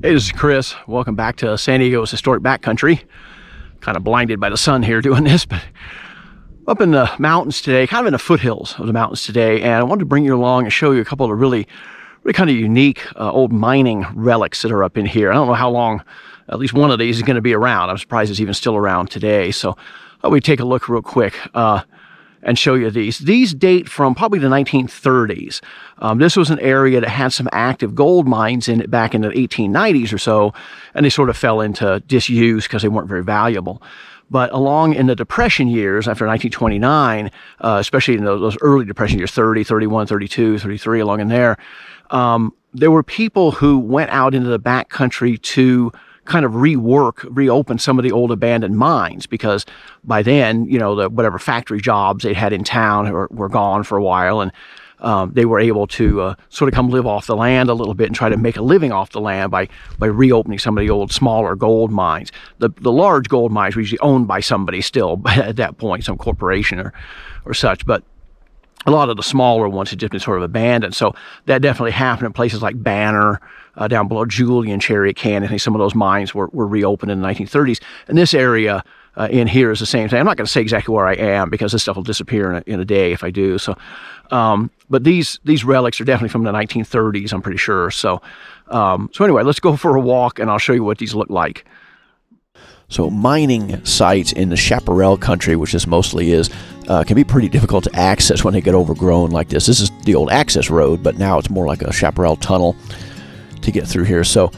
Hey, this is Chris. Welcome back to San Diego's historic backcountry. Kind of blinded by the sun here doing this, but up in the mountains today, kind of in the foothills of the mountains today, and I wanted to bring you along and show you a couple of really kind of unique old mining relics that are up in here. I don't know how long at least one of these is going to be around. I'm surprised it's even still around today. So we take a look real quick and show you these. These date from probably the 1930s. This was an area that had some active gold mines in it back in the 1890s or so, and they sort of fell into disuse because they weren't very valuable. But along in the Depression years, after 1929, especially in those early Depression years, 30, 31, 32, 33, along in there were people who went out into the backcountry to kind of reopen some of the old abandoned mines, because by then, the whatever factory jobs they had in town were gone for a while, and they were able to sort of come live off the land a little bit and try to make a living off the land by reopening some of the old smaller gold mines. The large gold mines were usually owned by somebody still at that point, some corporation or such, but a lot of the smaller ones had just been sort of abandoned. So that definitely happened in places like Banner, down below Julian, Chariot Canyon. I think some of those mines were reopened in the 1930s. And this area in here is the same thing. I'm not going to say exactly where I am because this stuff will disappear in a day if I do. So, but these relics are definitely from the 1930s, I'm pretty sure. So anyway, let's go for a walk and I'll show you what these look like. So mining sites in the chaparral country, which this mostly is, can be pretty difficult to access when they get overgrown like this. This is the old access road, but now it's more like a chaparral tunnel to get through here. So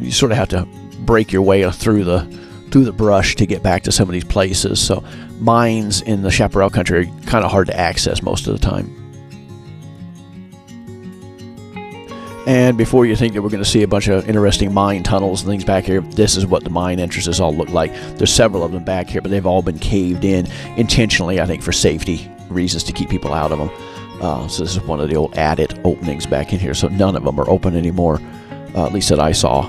you sort of have to break your way through the brush to get back to some of these places. So mines in the chaparral country are kind of hard to access most of the time. And before you think that we're going to see a bunch of interesting mine tunnels and things back here, this is what the mine entrances all look like. There's several of them back here, but they've all been caved in intentionally, I think, for safety reasons to keep people out of them. So this is one of the old adit openings back in here. So none of them are open anymore, at least that I saw.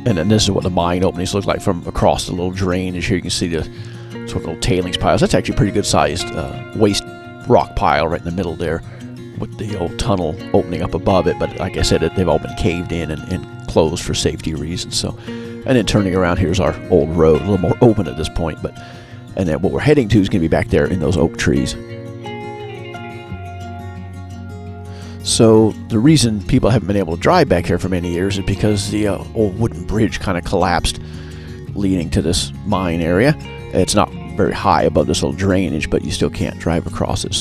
And then this is what the mine openings look like from across the little drainage here. You can see the sort of little tailings piles. That's actually a pretty good sized waste rock pile right in the middle there, with the old tunnel opening up above it. But like I said, they've all been caved in and closed for safety reasons. So, and then turning around, here's our old road, a little more open at this point. And then what we're heading to is going to be back there in those oak trees. So the reason people haven't been able to drive back here for many years is because the old wooden bridge kind of collapsed leading to this mine area. It's not very high above this little drainage, but you still can't drive across it.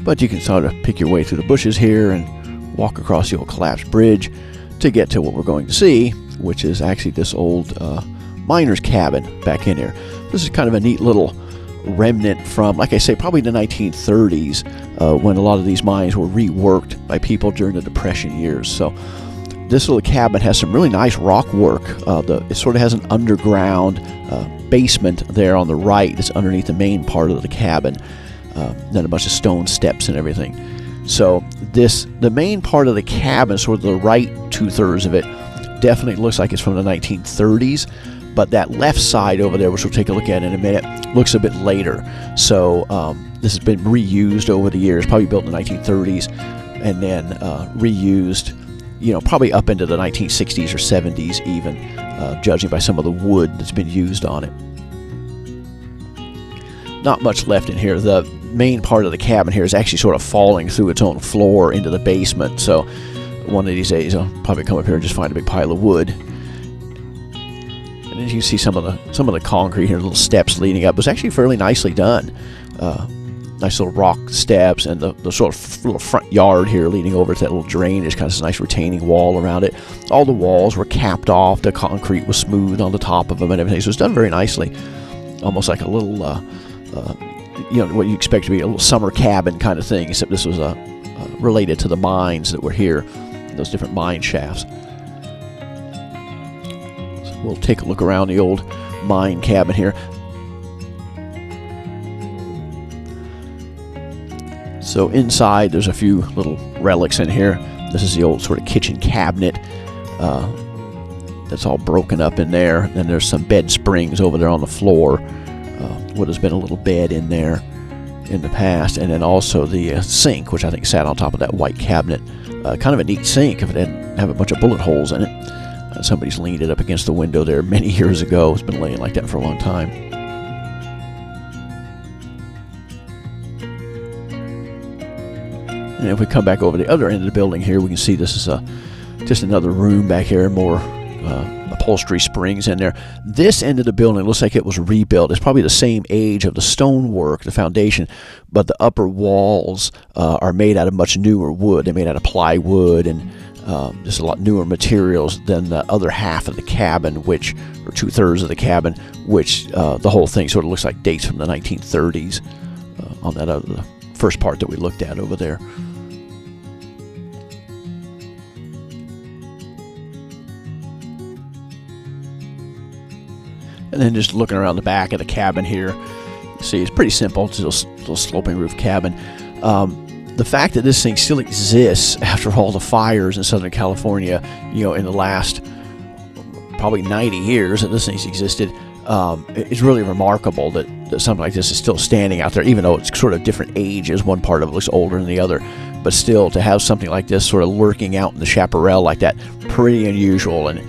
But you can sort of pick your way through the bushes here and walk across the old collapsed bridge to get to what we're going to see, which is actually this old miner's cabin back in here. This is kind of a neat little remnant from, like I say, probably the 1930s, when a lot of these mines were reworked by people during the Depression years. So this little cabin has some really nice rock work. It sort of has an underground basement there on the right that's underneath the main part of the cabin. Then a bunch of stone steps and everything. So the main part of the cabin, sort of the right 2/3 of it, definitely looks like it's from the 1930s. But that left side over there, which we'll take a look at in a minute, looks a bit later. So this has been reused over the years, probably built in the 1930s, and then reused, probably up into the 1960s or 70s even, judging by some of the wood that's been used on it. Not much left in here. The main part of the cabin here is actually sort of falling through its own floor into the basement. So one of these days I'll probably come up here and just find a big pile of wood. And as you can see, some of the concrete here, little steps leading up, was actually fairly nicely done. Nice little rock steps, and the sort of little front yard here leading over to that little drain. There's kind of a nice retaining wall around it. All the walls were capped off. The concrete was smooth on the top of them and everything. So it's done very nicely, almost like a little, what you expect to be a little summer cabin kind of thing, except this was related to the mines that were here, those different mine shafts. We'll take a look around the old mine cabin here. So inside, there's a few little relics in here. This is the old sort of kitchen cabinet that's all broken up in there. Then there's some bed springs over there on the floor. What has been a little bed in there. in the past, and then also the sink, which I think sat on top of that white cabinet. Kind of a neat sink if it didn't have a bunch of bullet holes in it. Somebody's leaned it up against the window there many years ago. It's been laying like that for a long time. And if we come back over the other end of the building here, we can see this is just another room back here, more upholstery springs in there. This end of the building looks like it was rebuilt. It's probably the same age of the stonework, the foundation, but the upper walls are made out of much newer wood. They're made out of plywood and just a lot newer materials than the other half of the cabin, or 2/3 of the cabin, which the whole thing sort of looks like dates from the 1930s on that other, the first part that we looked at over there. And then just looking around the back of the cabin here, you see it's pretty simple. It's a little sloping roof cabin. The fact that this thing still exists after all the fires in Southern California, in the last probably 90 years that this thing's existed, it's really remarkable that something like this is still standing out there, even though it's sort of different ages. One part of it looks older than the other, but still to have something like this sort of lurking out in the chaparral like that, pretty unusual. And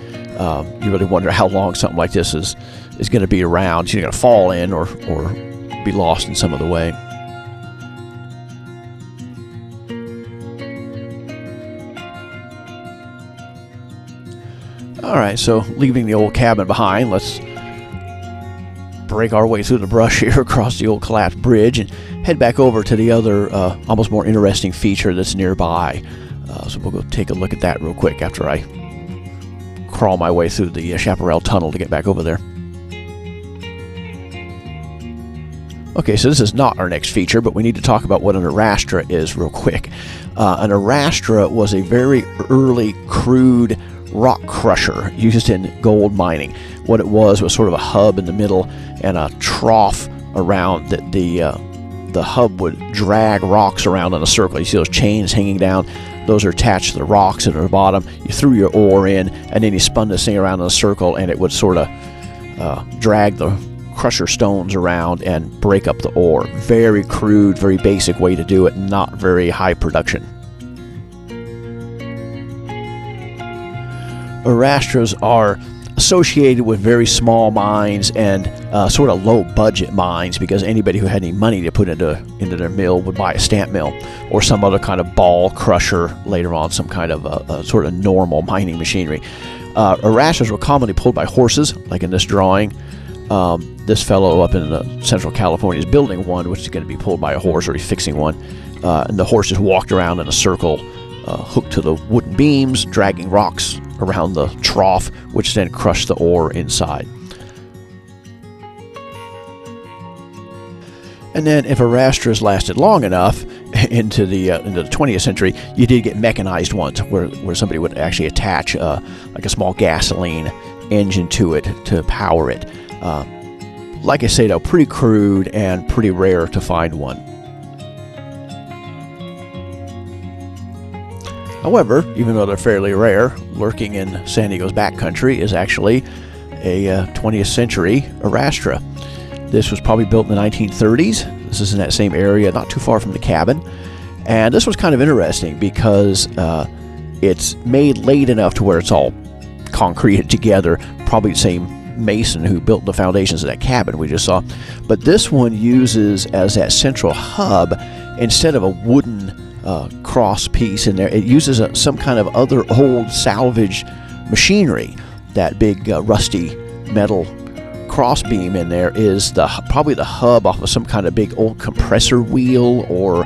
you really wonder how long something like this is going to be around. It's either going to fall in or be lost in some other way. All right, so leaving the old cabin behind, let's break our way through the brush here across the old collapsed bridge and head back over to the other almost more interesting feature that's nearby. So we'll go take a look at that real quick after I crawl my way through the chaparral tunnel to get back over there. Okay, so this is not our next feature, but we need to talk about what an Arashtra is real quick. An Arashtra was a very early crude rock crusher used in gold mining. What it was sort of a hub in the middle and a trough around that the hub would drag rocks around in a circle. You see those chains hanging down? Those are attached to the rocks at the bottom. You threw your ore in, and then you spun this thing around in a circle, and it would sort of drag the crusher stones around and break up the ore. Very crude, very basic way to do it, not very high production. Arastras are associated with very small mines and sort of low budget mines, because anybody who had any money to put into their mill would buy a stamp mill or some other kind of ball crusher later on, some kind of a sort of normal mining machinery. Arastras were commonly pulled by horses, like in this drawing. This fellow up in Central California is building one, which is going to be pulled by a horse, or he's fixing one. And the horse just walked around in a circle, hooked to the wooden beams, dragging rocks around the trough, which then crushed the ore inside. And then if Arastras lasted long enough into the 20th century, you did get mechanized ones where somebody would actually attach like a small gasoline engine to it to power it. Like I say, though, pretty crude and pretty rare to find one. However, even though they're fairly rare, lurking in San Diego's backcountry is actually a 20th century Arashtra. This was probably built in the 1930s. This is in that same area, not too far from the cabin. And this was kind of interesting because it's made late enough to where it's all concreted together, probably the same mason who built the foundations of that cabin we just saw. But this one uses as that central hub, instead of a wooden cross piece in there, it uses some kind of other old salvage machinery. That big rusty metal cross beam in there is probably the hub off of some kind of big old compressor wheel, or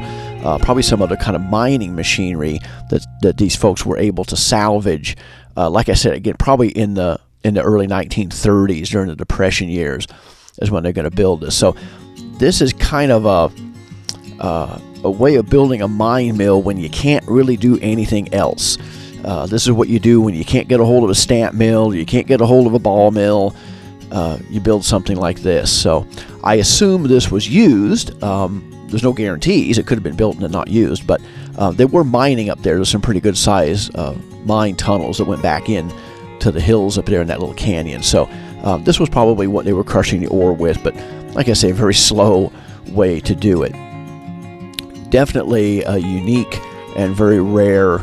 probably some other kind of mining machinery that these folks were able to salvage. Like I said, again, probably in the early 1930s, during the Depression years, is when they're going to build this. So this is kind of a way of building a mine mill when you can't really do anything else. This is what you do when you can't get a hold of a stamp mill, you can't get a hold of a ball mill. You build something like this. So I assume this was used. There's no guarantees. It could have been built and not used, but they were mining up there. There's some pretty good size mine tunnels that went back in to the hills up there in that little canyon. So this was probably what they were crushing the ore with, but like I say, a very slow way to do it. definitely a unique and very rare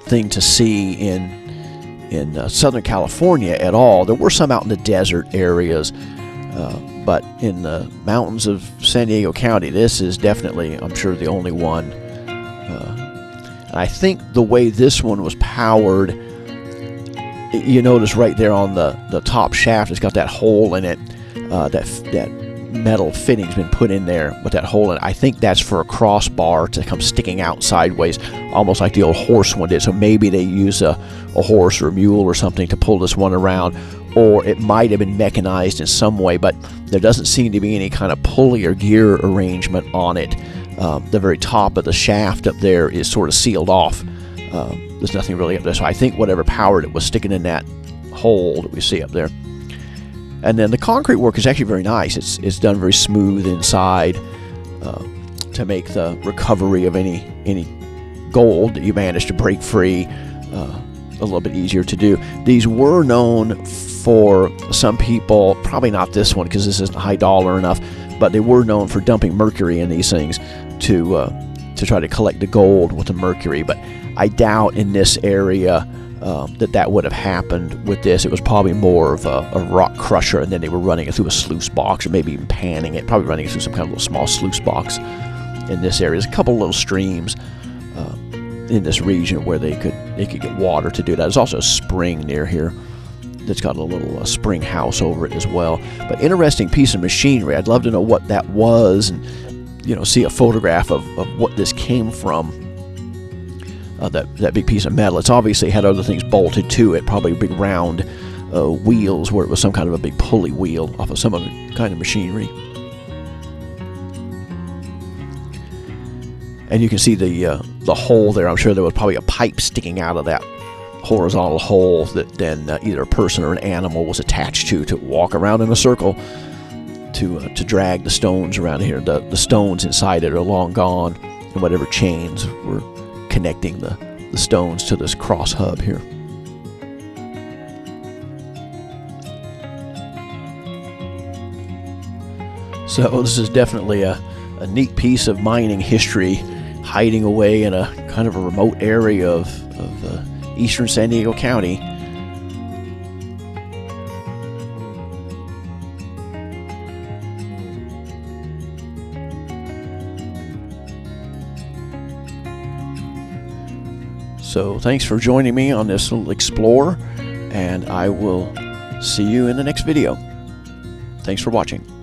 thing to see in Southern California at all. There were some out in the desert areas, but in the mountains of San Diego County, this is definitely, I'm sure, the only one. And I think the way this one was powered, you notice right there on the top shaft, it's got that hole in it, that metal fitting's been put in there with that hole in it. I think that's for a crossbar to come sticking out sideways, almost like the old horse one did. So maybe they use a horse or a mule or something to pull this one around, or it might have been mechanized in some way, but there doesn't seem to be any kind of pulley or gear arrangement on it. The very top of the shaft up there is sort of sealed off. There's nothing really up there, so I think whatever powered it was sticking in that hole that we see up there. And then the concrete work is actually very nice. It's done very smooth inside to make the recovery of any gold that you manage to break free a little bit easier to do. These were known for some people, probably not this one because this isn't high dollar enough, but they were known for dumping mercury in these things to try to collect the gold with the mercury. But I doubt in this area that would have happened with this. It was probably more of a rock crusher, and then they were running it through a sluice box, or maybe even panning it, probably running it through some kind of little small sluice box in this area. There's a couple little streams in this region where they could get water to do that. There's also a spring near here that's got a little spring house over it as well. But interesting piece of machinery. I'd love to know what that was, and see a photograph of what this came from. That big piece of metal. It's obviously had other things bolted to it, probably big round wheels where it was some kind of a big pulley wheel off of some other kind of machinery. And you can see the hole there. I'm sure there was probably a pipe sticking out of that horizontal hole that then either a person or an animal was attached to walk around in a circle to drag the stones around here. The stones inside it are long gone, and whatever chains were connecting the stones to this cross hub here. So this is definitely a neat piece of mining history, hiding away in a kind of a remote area of eastern San Diego County. So thanks for joining me on this little explore, and I will see you in the next video. Thanks for watching.